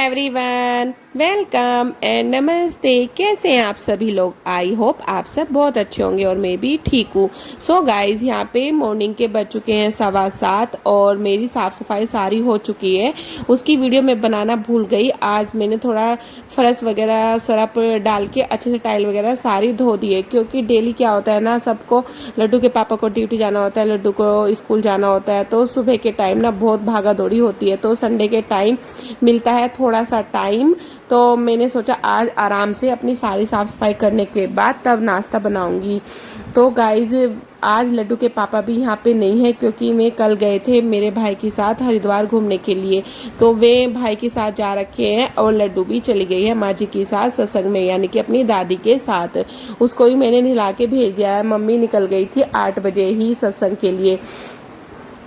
Everyone, welcome and नमस्ते। कैसे हैं आप सभी लोग? आई होप आप सब बहुत अच्छे होंगे और मैं भी ठीक हूँ। सो गाइज, यहाँ पे मॉर्निंग के बज चुके हैं 7:15 और मेरी साफ़ सफाई सारी हो चुकी है। उसकी वीडियो मैं बनाना भूल गई। आज मैंने थोड़ा फर्श वगैरह सरफ डाल के अच्छे से टाइल वगैरह सारी धो दी है, क्योंकि डेली क्या होता है ना, सबको लड्डू के पापा को ड्यूटी जाना होता है, लड्डू को स्कूल जाना होता है, तो सुबह के टाइम ना बहुत भागा दौड़ी होती है। तो संडे के टाइम मिलता है थोड़ा सा टाइम, तो मैंने सोचा आज आराम से अपनी सारी साफ़ सफाई करने के बाद तब नाश्ता बनाऊंगी। तो गाइज, आज लड्डू के पापा भी यहाँ पे नहीं है, क्योंकि मैं कल गए थे मेरे भाई के साथ हरिद्वार घूमने के लिए, तो वे भाई के साथ जा रखे हैं और लड्डू भी चली गई है माँ जी के साथ सत्संग में, यानी कि अपनी दादी के साथ। उसको भी मैंने नहला के भेज दिया है। मम्मी निकल गई थी 8 बजे ही सत्संग के लिए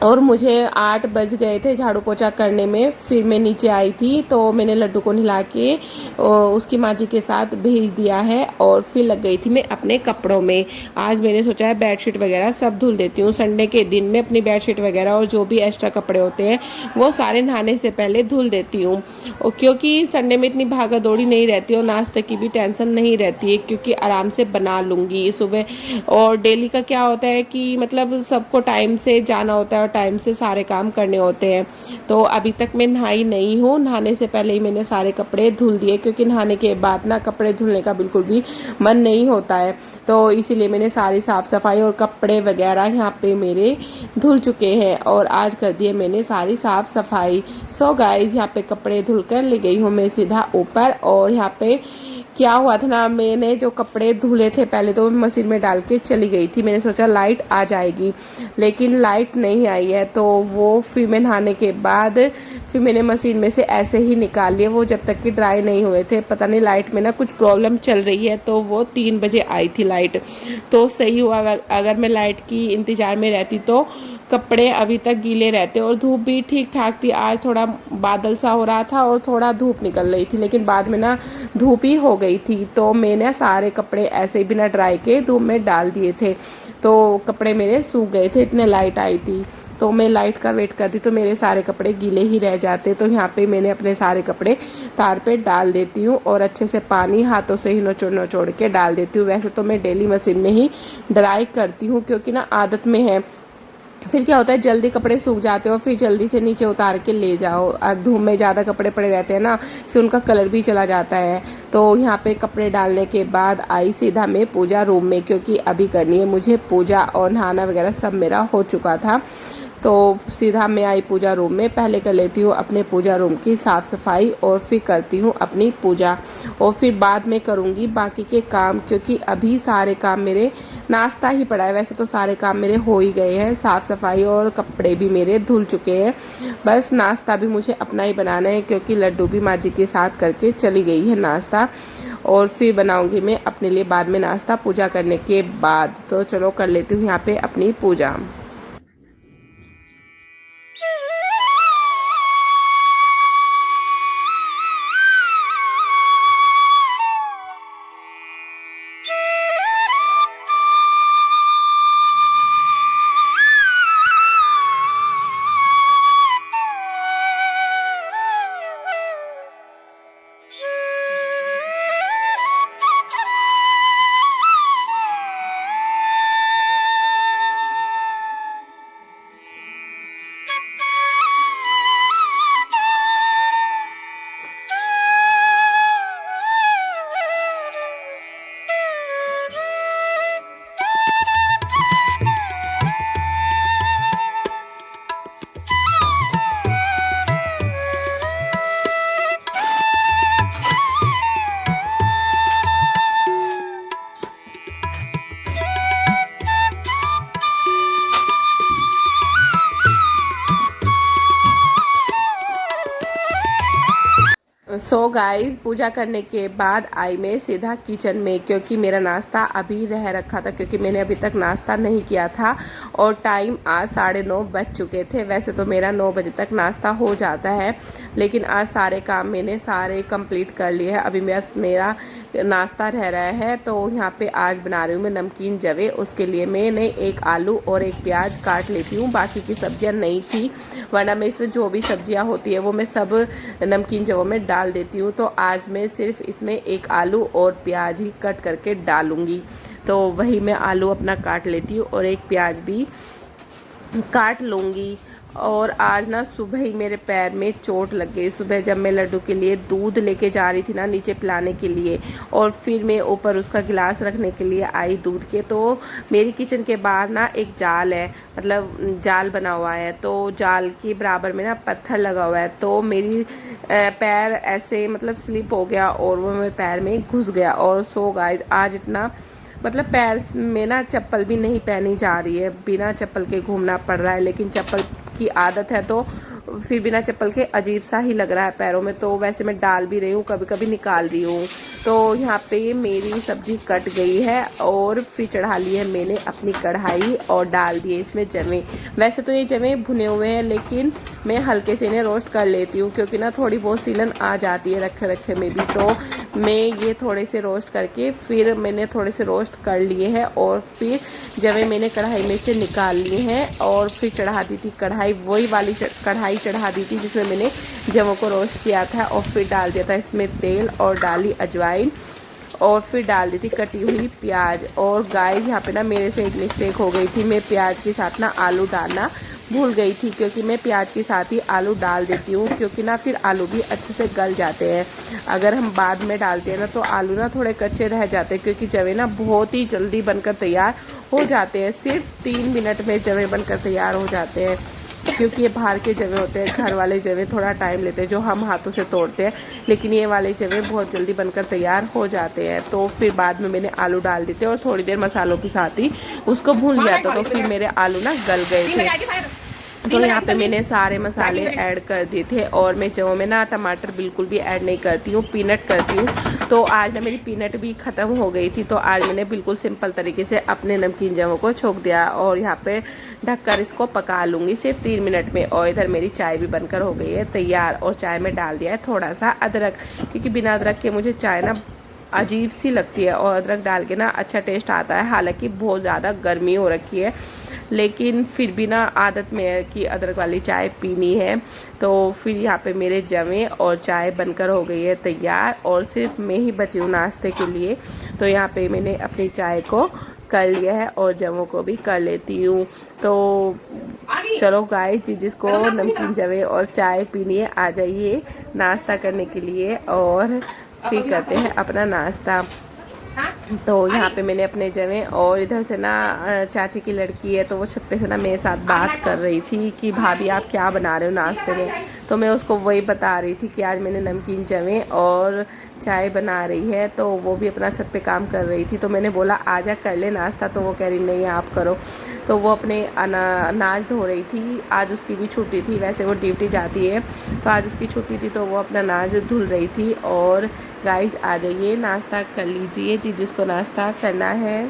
और मुझे 8 बज गए थे झाड़ू पोछा करने में। फिर मैं नीचे आई थी तो मैंने लड्डू को नहला के उसकी माँ जी के साथ भेज दिया है और फिर लग गई थी मैं अपने कपड़ों में। आज मैंने सोचा है बेडशीट वगैरह सब धुल देती हूँ। संडे के दिन में अपनी बेडशीट वगैरह और जो भी एक्स्ट्रा कपड़े होते हैं वो सारे नहाने से पहले धुल देती हूँ, क्योंकि संडे में इतनी भागा दौड़ी नहीं रहती और नाश्ते की भी टेंशन नहीं रहती है, क्योंकि आराम से बना लूँगी सुबह। और डेली का क्या होता है कि मतलब सबको टाइम से जाना होता है, टाइम से सारे काम करने होते हैं। तो अभी तक मैं नहाई नहीं हूँ। नहाने से पहले ही मैंने सारे कपड़े धुल दिए, क्योंकि नहाने के बाद ना कपड़े धुलने का बिल्कुल भी मन नहीं होता है, तो इसीलिए मैंने सारी साफ सफाई और कपड़े वगैरह यहाँ पे मेरे धुल चुके हैं और आज कर दिए मैंने सारी साफ सफाई। सो गाइज, यहाँ पे कपड़े धुल कर ले गई हूँ मैं सीधा ऊपर। और यहाँ पे क्या हुआ था ना, मैंने जो कपड़े धुले थे पहले तो मशीन में डाल के चली गई थी। मैंने सोचा लाइट आ जाएगी, लेकिन लाइट नहीं आई है, तो वो फिर मैं नहाने के बाद फिर मैंने मशीन में से ऐसे ही निकाल लिए, वो जब तक कि ड्राई नहीं हुए थे। पता नहीं लाइट में ना कुछ प्रॉब्लम चल रही है, तो वो 3 बजे आई थी लाइट, तो सही हुआ। अगर मैं लाइट की इंतज़ार में रहती तो कपड़े अभी तक गीले रहते। और धूप भी ठीक ठाक थी। आज थोड़ा बादल सा हो रहा था और थोड़ा धूप निकल रही थी, लेकिन बाद में ना धूप ही हो गई थी, तो मैंने सारे कपड़े ऐसे ही बिना ड्राई के धूप में डाल दिए थे, तो कपड़े मेरे सूख गए थे। इतने लाइट आई थी, तो मैं लाइट का वेट करती तो मेरे सारे कपड़े गीले ही रह जाते। तो यहाँ पे मैंने अपने सारे कपड़े तार पे डाल देती हूँ और अच्छे से पानी हाथों से ही नचोड़ नचोड़ के डाल देती हूँ। वैसे तो मैं डेली मशीन में ही ड्राई करती हूँ, क्योंकि ना आदत में है। फिर क्या होता है, जल्दी कपड़े सूख जाते हैं और फिर जल्दी से नीचे उतार के ले जाओ, और धूप में ज़्यादा कपड़े पड़े रहते हैं ना, फिर उनका कलर भी चला जाता है। तो यहाँ पे कपड़े डालने के बाद आई सीधा मैं पूजा रूम में, क्योंकि अभी करनी है मुझे पूजा और नहाना वगैरह सब मेरा हो चुका था। तो सीधा मैं आई पूजा रूम में। पहले कर लेती हूँ अपने पूजा रूम की साफ़ सफाई और फिर करती हूँ अपनी पूजा, और फिर बाद में करूँगी बाकी के काम, क्योंकि अभी सारे काम मेरे नाश्ता ही पड़ा है। वैसे तो सारे काम मेरे हो ही गए हैं, साफ़ सफाई और कपड़े भी मेरे धुल चुके हैं। बस नाश्ता भी मुझे अपना ही बनाना है, क्योंकि लड्डू भी माँ जी के साथ करके चली गई है नाश्ता, और फिर बनाऊँगी मैं अपने लिए बाद में नाश्ता पूजा करने के बाद। तो चलो कर लेती हूँ यहाँ पे अपनी पूजा। सो गाइस, पूजा करने के बाद आई मैं सीधा किचन में, क्योंकि मेरा नाश्ता अभी रह रखा था, क्योंकि मैंने अभी तक नाश्ता नहीं किया था और टाइम आज 9:30 बज चुके थे। वैसे तो मेरा 9 बजे तक नाश्ता हो जाता है, लेकिन आज सारे काम मैंने सारे कंप्लीट कर लिए हैं। अभी बस मेरा नाश्ता रह रहा है, तो यहाँ पे आज बना रही हूँ मैं नमकीन जवे। उसके लिए मैंने एक आलू और एक प्याज काट लेती हूँ, बाकी की सब्जियाँ नहीं थी, वरना मैं इसमें जो भी सब्जियाँ होती है वो मैं सब नमकीन जवों में डाल डाल देती हूँ। तो आज मैं सिर्फ इसमें एक आलू और प्याज ही कट करके डालूँगी। तो वही मैं आलू अपना काट लेती हूँ और एक प्याज भी काट लूँगी। और आज ना सुबह ही मेरे पैर में चोट लग गई। सुबह जब मैं लड्डू के लिए दूध लेके जा रही थी ना नीचे पिलाने के लिए, और फिर मैं ऊपर उसका गिलास रखने के लिए आई दूध के, तो मेरी किचन के बाहर ना एक जाल है, मतलब जाल बना हुआ है। तो जाल के बराबर में ना पत्थर लगा हुआ है। तो मेरी पैर ऐसे मतलब स्लिप हो गया और वो मेरे पैर में घुस गया। और सो गाइस आज इतना मतलब पैर में ना चप्पल भी नहीं पहनी जा रही है, बिना चप्पल के घूमना पड़ रहा है। लेकिन चप्पल की आदत है तो फिर बिना चप्पल के अजीब सा ही लग रहा है पैरों में। तो वैसे मैं डाल भी रही हूँ, कभी कभी निकाल रही हूँ। तो यहाँ पे मेरी सब्जी कट गई है और फिर चढ़ा ली है मैंने अपनी कढ़ाई और डाल दिए इसमें जवे। वैसे तो ये जवे भुने हुए हैं, लेकिन मैं हल्के से इन्हें रोस्ट कर लेती हूँ क्योंकि ना थोड़ी बहुत सीलन आ जाती है रखे रखे में भी। तो मैं ये थोड़े से रोस्ट करके फिर मैंने थोड़े से रोस्ट कर लिए हैं और फिर जवे मैंने कढ़ाई में से निकाल लिए हैं और फिर चढ़ा दी थी कढ़ाई, वही वाली कढ़ाई चढ़ा दी थी जिसमें मैंने जवों को रोस्ट किया था। और फिर डाल दिया था इसमें तेल और डाली अजवाइन और फिर डाल दी थी कटी हुई प्याज। और गाइस यहाँ पे ना मेरे से एक मिस्टेक हो गई थी, मैं प्याज के साथ ना आलू डालना भूल गई थी, क्योंकि मैं प्याज के साथ ही आलू डाल देती हूँ क्योंकि ना फिर आलू भी अच्छे से गल जाते हैं। अगर हम बाद में डालते हैं ना तो आलू ना थोड़े कच्चे रह जाते हैं, क्योंकि जवे ना बहुत ही जल्दी बनकर तैयार हो जाते हैं। सिर्फ 3 मिनट में जवे बनकर तैयार हो जाते हैं, क्योंकि ये बाहर के जवे होते हैं। घर वाले जवे थोड़ा टाइम लेते हैं जो हम हाथों से तोड़ते हैं, लेकिन ये वाले जवे बहुत जल्दी बनकर तैयार हो जाते हैं। तो फिर बाद में मैंने आलू डाल दिए थे और थोड़ी देर मसालों के साथ ही उसको भून लिया था। तो फिर मेरे आलू ना गल गए थे। तो यहाँ पे मैंने सारे मसाले ऐड कर दिए थे और मैं जवों में ना टमाटर बिल्कुल भी ऐड नहीं करती हूँ, पीनट करती हूँ। तो आज ना मेरी पीनट भी ख़त्म हो गई थी, तो आज मैंने बिल्कुल सिंपल तरीके से अपने नमकीन जवों को छोंक दिया और यहाँ पे ढककर इसको पका लूँगी सिर्फ 3 मिनट में। और इधर मेरी चाय भी बनकर हो गई है तैयार। और चाय में डाल दिया है थोड़ा सा अदरक, क्योंकि बिना अदरक के मुझे चाय ना अजीब सी लगती है और अदरक डाल के ना अच्छा टेस्ट आता है। हालांकि बहुत ज़्यादा गर्मी हो रखी है, लेकिन फिर भी ना आदत में है कि अदरक वाली चाय पीनी है। तो फिर यहाँ पे मेरे जवे और चाय बनकर हो गई है तैयार और सिर्फ मैं ही बची हूँ नाश्ते के लिए। तो यहाँ पे मैंने अपनी चाय को कर लिया है और जवों को भी कर लेती हूँ। तो चलो गाइस, जिसको नमकीन जवे और चाय पीनी है आ जाइए नाश्ता करने के लिए और फिर करते हैं अपना नाश्ता। तो यहाँ पे मैंने अपने जवे और इधर से ना चाची की लड़की है, तो वो छत पे से ना मेरे साथ बात कर रही थी कि भाभी आप क्या बना रहे हो नाश्ते में। तो मैं उसको वही बता रही थी कि आज मैंने नमकीन जवे और चाय बना रही है। तो वो भी अपना छत पे काम कर रही थी, तो मैंने बोला आजा कर ले नाश्ता। तो वो कह रही नहीं आप करो। तो वो अपने अनाज धो रही थी, आज उसकी भी छुट्टी थी, वैसे वो ड्यूटी जाती है तो आज उसकी छुट्टी थी, तो वो अपना अनाज धुल रही थी। और गाइस आ जाइए नाश्ता कर लीजिए जिसको नाश्ता करना है।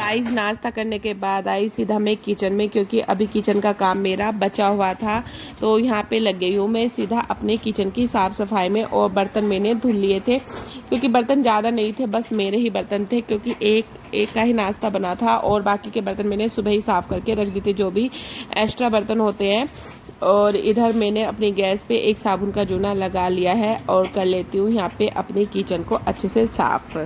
गाइस नाश्ता करने के बाद आई सीधा मैं किचन में, क्योंकि अभी किचन का काम मेरा बचा हुआ था। तो यहाँ पे लग गई हूँ मैं सीधा अपने किचन की साफ़ सफाई में। और बर्तन मैंने धुल लिए थे, क्योंकि बर्तन ज़्यादा नहीं थे, बस मेरे ही बर्तन थे, क्योंकि एक का ही नाश्ता बना था। और बाकी के बर्तन मैंने सुबह ही साफ़ करके रख दिए थे, जो भी एक्स्ट्रा बर्तन होते हैं। और इधर मैंने अपनी गैस पे एक साबुन का जूना लगा लिया है और कर लेती हूँ यहाँ पे अपने किचन को अच्छे से साफ़।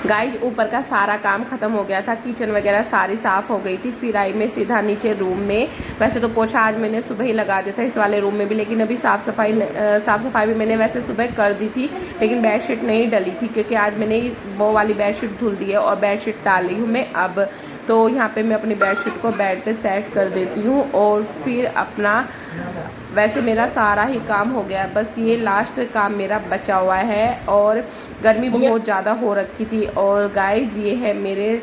गाइस ऊपर का सारा काम खत्म हो गया था, किचन वगैरह सारी साफ़ हो गई थी। फिर आई मैं सीधा नीचे रूम में। वैसे तो पोछा आज मैंने सुबह ही लगा दिया था इस वाले रूम में भी, लेकिन अभी साफ़ सफाई भी मैंने वैसे सुबह कर दी थी, लेकिन बेडशीट नहीं डली थी, क्योंकि आज मैंने वो वाली बेडशीट धुल दी है और बेडशीट डाल ली हूँ मैं अब। तो यहाँ पे मैं अपनी बेडशीट को बेड पे सेट कर देती हूँ और फिर अपना, वैसे मेरा सारा ही काम हो गया, बस ये लास्ट काम मेरा बचा हुआ है। और गर्मी बहुत ज़्यादा हो रखी थी। और गाइस ये है मेरे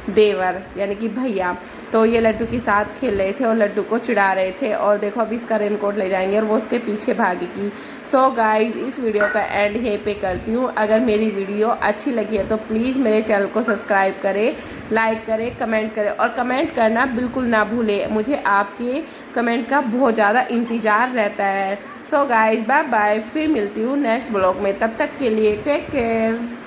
देवर यानी कि भैया, तो ये लड्डू के साथ खेल रहे थे और लड्डू को चिढ़ा रहे थे। और देखो अभी इसका रेनकोट ले जाएंगे और वो उसके पीछे भागेगी। सो गाइस इस वीडियो का एंड यहीं पे करती हूँ। अगर मेरी वीडियो अच्छी लगी है तो प्लीज़ मेरे चैनल को सब्सक्राइब करें, लाइक करें, कमेंट करें, और कमेंट करना बिल्कुल ना भूलें। मुझे आपके कमेंट का बहुत ज़्यादा इंतज़ार रहता है। सो गाइस बाय बाय, फिर मिलती हूँ नेक्स्ट ब्लॉग में। तब तक के लिए टेक केयर।